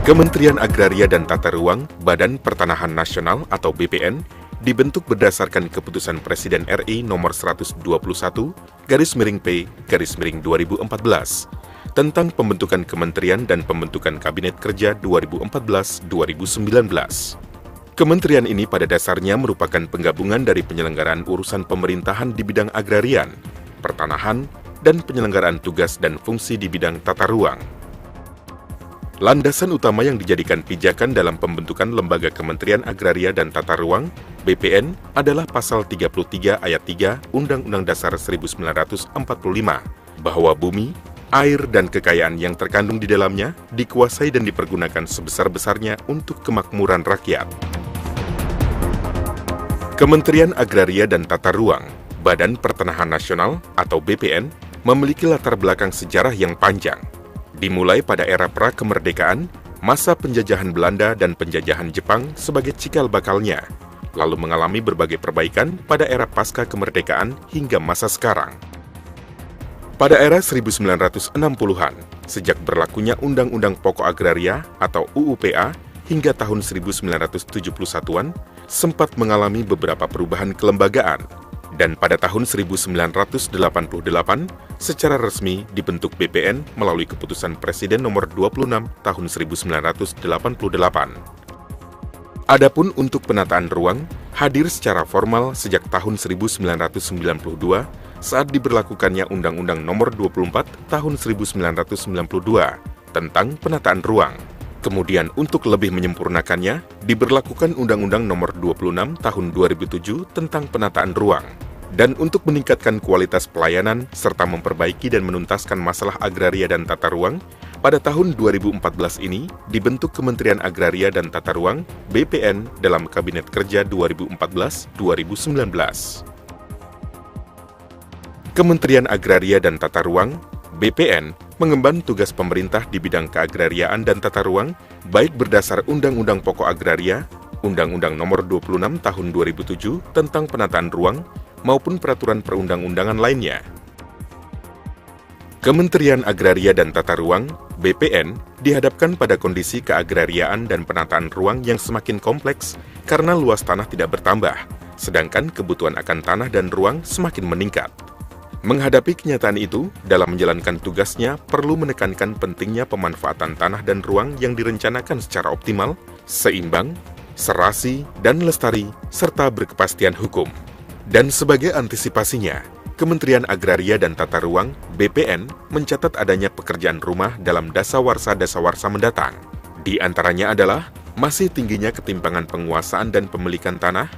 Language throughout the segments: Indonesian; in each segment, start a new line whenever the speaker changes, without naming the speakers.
Kementerian Agraria dan Tata Ruang, Badan Pertanahan Nasional atau BPN, dibentuk berdasarkan Keputusan Presiden RI Nomor 121/P/2014 tentang pembentukan kementerian dan pembentukan Kabinet Kerja 2014-2019. Kementerian ini pada dasarnya merupakan penggabungan dari penyelenggaraan urusan pemerintahan di bidang agrarian, pertanahan, dan penyelenggaraan tugas dan fungsi di bidang tata ruang. Landasan utama yang dijadikan pijakan dalam pembentukan Lembaga Kementerian Agraria dan Tata Ruang, BPN, adalah Pasal 33 Ayat 3 Undang-Undang Dasar 1945, bahwa bumi, air, dan kekayaan yang terkandung di dalamnya dikuasai dan dipergunakan sebesar-besarnya untuk kemakmuran rakyat. Kementerian Agraria dan Tata Ruang, Badan Pertanahan Nasional atau BPN, memiliki latar belakang sejarah yang panjang. Dimulai pada era pra-kemerdekaan, masa penjajahan Belanda dan penjajahan Jepang sebagai cikal bakalnya, lalu mengalami berbagai perbaikan pada era pasca kemerdekaan hingga masa sekarang. Pada era 1960-an, sejak berlakunya Undang-Undang Pokok Agraria atau UUPA hingga tahun 1971-an, sempat mengalami beberapa perubahan kelembagaan, dan pada tahun 1988, secara resmi dibentuk BPN melalui Keputusan Presiden Nomor 26 Tahun 1988. Adapun untuk penataan ruang, hadir secara formal sejak tahun 1992 saat diberlakukannya Undang-Undang Nomor 24 Tahun 1992 tentang penataan ruang. Kemudian untuk lebih menyempurnakannya, diberlakukan Undang-Undang Nomor 26 Tahun 2007 tentang penataan ruang. Dan untuk meningkatkan kualitas pelayanan serta memperbaiki dan menuntaskan masalah agraria dan tata ruang, pada tahun 2014 ini dibentuk Kementerian Agraria dan Tata Ruang (BPN) dalam Kabinet Kerja 2014-2019. Kementerian Agraria dan Tata Ruang (BPN) mengemban tugas pemerintah di bidang keagrariaan dan tata ruang, baik berdasar Undang-Undang Pokok Agraria, Undang-Undang Nomor 26 Tahun 2007 tentang penataan ruang, maupun peraturan perundang-undangan lainnya. Kementerian Agraria dan Tata Ruang (BPN) dihadapkan pada kondisi keagrariaan dan penataan ruang yang semakin kompleks karena luas tanah tidak bertambah, sedangkan kebutuhan akan tanah dan ruang semakin meningkat. Menghadapi kenyataan itu, dalam menjalankan tugasnya perlu menekankan pentingnya pemanfaatan tanah dan ruang yang direncanakan secara optimal, seimbang, serasi, dan lestari, serta berkepastian hukum. Dan sebagai antisipasinya, Kementerian Agraria dan Tata Ruang (BPN) mencatat adanya pekerjaan rumah dalam dasawarsa-dasawarsa mendatang. Di antaranya adalah masih tingginya ketimpangan penguasaan dan pemilikan tanah,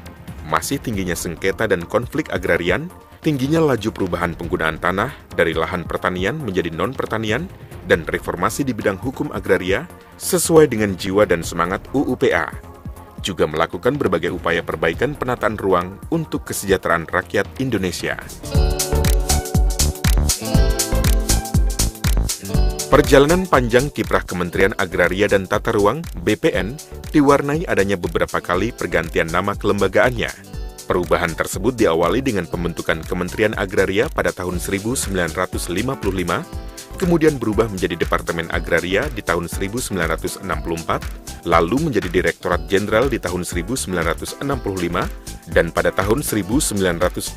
masih tingginya sengketa dan konflik agrarian, tingginya laju perubahan penggunaan tanah dari lahan pertanian menjadi non-pertanian, dan reformasi di bidang hukum agraria sesuai dengan jiwa dan semangat UUPA. Juga melakukan berbagai upaya perbaikan penataan ruang untuk kesejahteraan rakyat Indonesia. Perjalanan panjang kiprah Kementerian Agraria dan Tata Ruang (BPN) diwarnai adanya beberapa kali pergantian nama kelembagaannya. Perubahan tersebut diawali dengan pembentukan Kementerian Agraria pada tahun 1955, kemudian berubah menjadi Departemen Agraria di tahun 1964, lalu menjadi Direktorat Jenderal di tahun 1965, dan pada tahun 1988,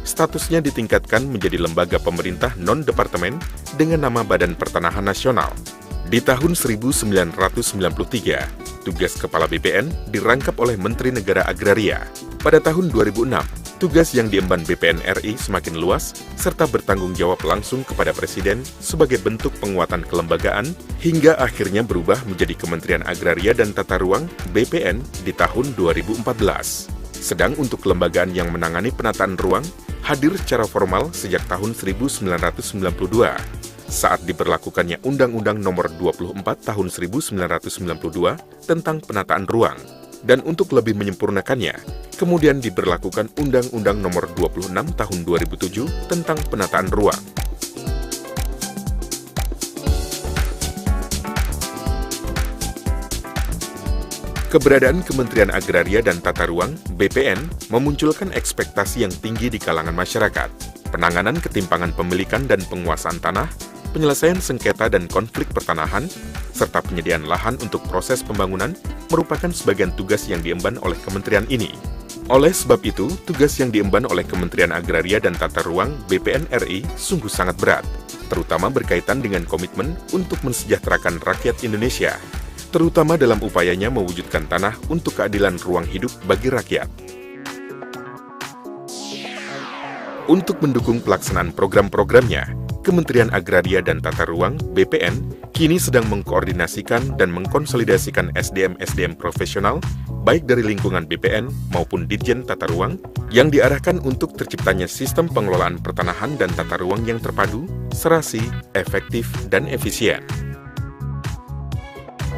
statusnya ditingkatkan menjadi lembaga pemerintah non-departemen dengan nama Badan Pertanahan Nasional. Di tahun 1993, tugas Kepala BPN dirangkap oleh Menteri Negara Agraria. Pada tahun 2006, tugas yang diemban BPN RI semakin luas, serta bertanggung jawab langsung kepada Presiden sebagai bentuk penguatan kelembagaan, hingga akhirnya berubah menjadi Kementerian Agraria dan Tata Ruang (BPN) di tahun 2014. Sedang untuk kelembagaan yang menangani penataan ruang, hadir secara formal sejak tahun 1992, saat diberlakukannya Undang-Undang Nomor 24 Tahun 1992 tentang penataan ruang. Dan untuk lebih menyempurnakannya, kemudian diberlakukan Undang-Undang Nomor 26 Tahun 2007 tentang penataan ruang. Keberadaan Kementerian Agraria dan Tata Ruang (BPN) memunculkan ekspektasi yang tinggi di kalangan masyarakat. Penanganan ketimpangan pemilikan dan penguasaan tanah penyelesaian sengketa dan konflik pertanahan, serta penyediaan lahan untuk proses pembangunan merupakan sebagian tugas yang diemban oleh kementerian ini. Oleh sebab itu, tugas yang diemban oleh Kementerian Agraria dan Tata Ruang BPN RI sungguh sangat berat, terutama berkaitan dengan komitmen untuk mensejahterakan rakyat Indonesia, terutama dalam upayanya mewujudkan tanah untuk keadilan ruang hidup bagi rakyat. Untuk mendukung pelaksanaan program-programnya, Kementerian Agraria dan Tata Ruang BPN kini sedang mengkoordinasikan dan mengkonsolidasikan SDM-SDM profesional baik dari lingkungan BPN maupun Ditjen Tata Ruang yang diarahkan untuk terciptanya sistem pengelolaan pertanahan dan tata ruang yang terpadu, serasi, efektif, dan efisien.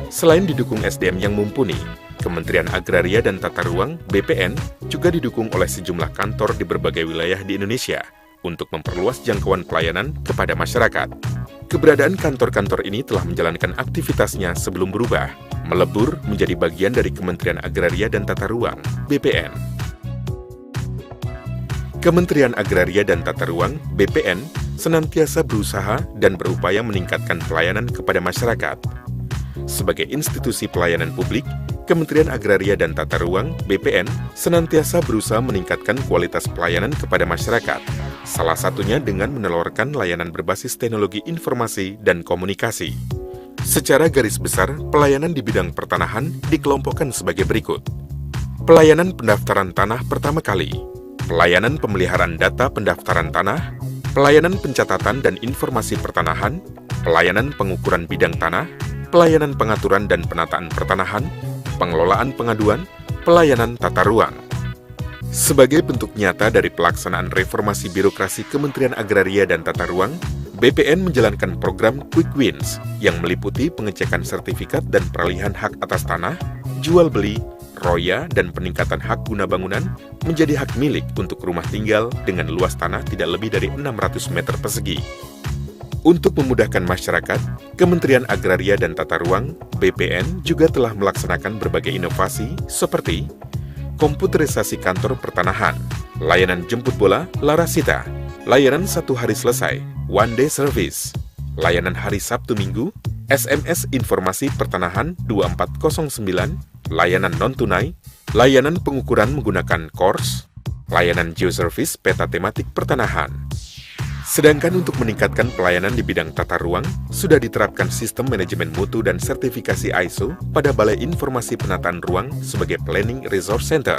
Selain didukung SDM yang mumpuni, Kementerian Agraria dan Tata Ruang BPN juga didukung oleh sejumlah kantor di berbagai wilayah di Indonesia untuk memperluas jangkauan pelayanan kepada masyarakat. Keberadaan kantor-kantor ini telah menjalankan aktivitasnya sebelum berubah, melebur menjadi bagian dari Kementerian Agraria dan Tata Ruang BPN. Kementerian Agraria dan Tata Ruang BPN senantiasa berusaha dan berupaya meningkatkan pelayanan kepada masyarakat. Sebagai institusi pelayanan publik, Kementerian Agraria dan Tata Ruang BPN senantiasa berusaha meningkatkan kualitas pelayanan kepada masyarakat, salah satunya dengan menelurkan layanan berbasis teknologi informasi dan komunikasi. Secara garis besar, pelayanan di bidang pertanahan dikelompokkan sebagai berikut. Pelayanan pendaftaran tanah pertama kali, pelayanan pemeliharaan data pendaftaran tanah, pelayanan pencatatan dan informasi pertanahan, pelayanan pengukuran bidang tanah, pelayanan pengaturan dan penataan pertanahan, pengelolaan pengaduan, pelayanan tata ruang. Sebagai bentuk nyata dari pelaksanaan reformasi birokrasi Kementerian Agraria dan Tata Ruang, BPN menjalankan program Quick Wins yang meliputi pengecekan sertifikat dan peralihan hak atas tanah, jual beli, roya, dan peningkatan hak guna bangunan menjadi hak milik untuk rumah tinggal dengan luas tanah tidak lebih dari 600 meter persegi. Untuk memudahkan masyarakat, Kementerian Agraria dan Tata Ruang BPN juga telah melaksanakan berbagai inovasi seperti komputerisasi kantor pertanahan, layanan jemput bola Larasita, layanan 1 hari selesai, one day service, layanan hari Sabtu Minggu, SMS informasi pertanahan 2409, layanan non-tunai, layanan pengukuran menggunakan KORS, layanan geoservice peta tematik pertanahan. Sedangkan untuk meningkatkan pelayanan di bidang tata ruang, sudah diterapkan sistem manajemen mutu dan sertifikasi ISO pada Balai Informasi Penataan Ruang sebagai Planning Resource Center.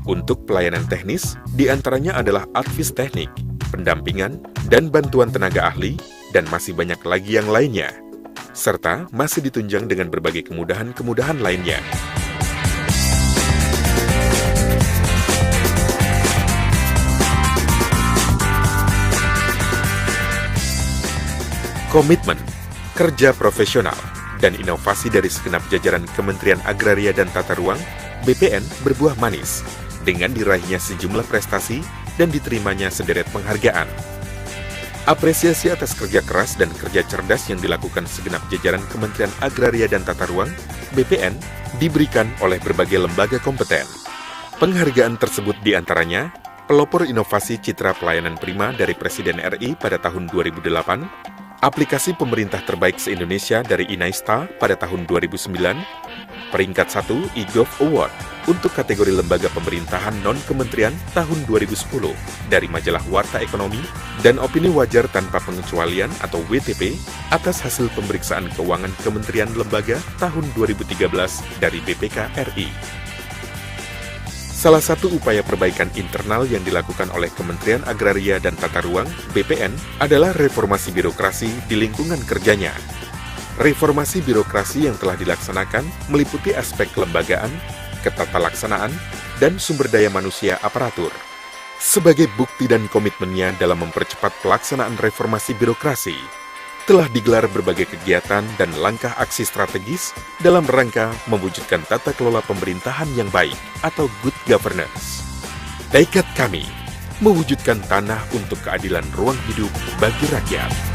Untuk pelayanan teknis, diantaranya adalah advis teknik, pendampingan, dan bantuan tenaga ahli, dan masih banyak lagi yang lainnya. Serta masih ditunjang dengan berbagai kemudahan-kemudahan lainnya. Komitmen, kerja profesional, dan inovasi dari segenap jajaran Kementerian Agraria dan Tata Ruang, BPN berbuah manis, dengan diraihnya sejumlah prestasi dan diterimanya sederet penghargaan. Apresiasi atas kerja keras dan kerja cerdas yang dilakukan segenap jajaran Kementerian Agraria dan Tata Ruang, BPN, diberikan oleh berbagai lembaga kompeten. Penghargaan tersebut diantaranya, pelopor inovasi citra pelayanan prima dari Presiden RI pada tahun 2008, aplikasi pemerintah terbaik se-Indonesia dari Inaista pada tahun 2009, peringkat 1 eGov Award untuk kategori lembaga pemerintahan non-kementerian tahun 2010 dari majalah Warta Ekonomi, dan opini wajar tanpa pengecualian atau WTP atas hasil pemeriksaan keuangan kementerian lembaga tahun 2013 dari BPK RI. Salah satu upaya perbaikan internal yang dilakukan oleh Kementerian Agraria dan Tata Ruang BPN adalah reformasi birokrasi di lingkungan kerjanya. Reformasi birokrasi yang telah dilaksanakan meliputi aspek kelembagaan, ketatalaksanaan, dan sumber daya manusia aparatur. Sebagai bukti dan komitmennya dalam mempercepat pelaksanaan reformasi birokrasi, telah digelar berbagai kegiatan dan langkah aksi strategis dalam rangka mewujudkan tata kelola pemerintahan yang baik atau good governance. Tekad kami, mewujudkan tanah untuk keadilan ruang hidup bagi rakyat.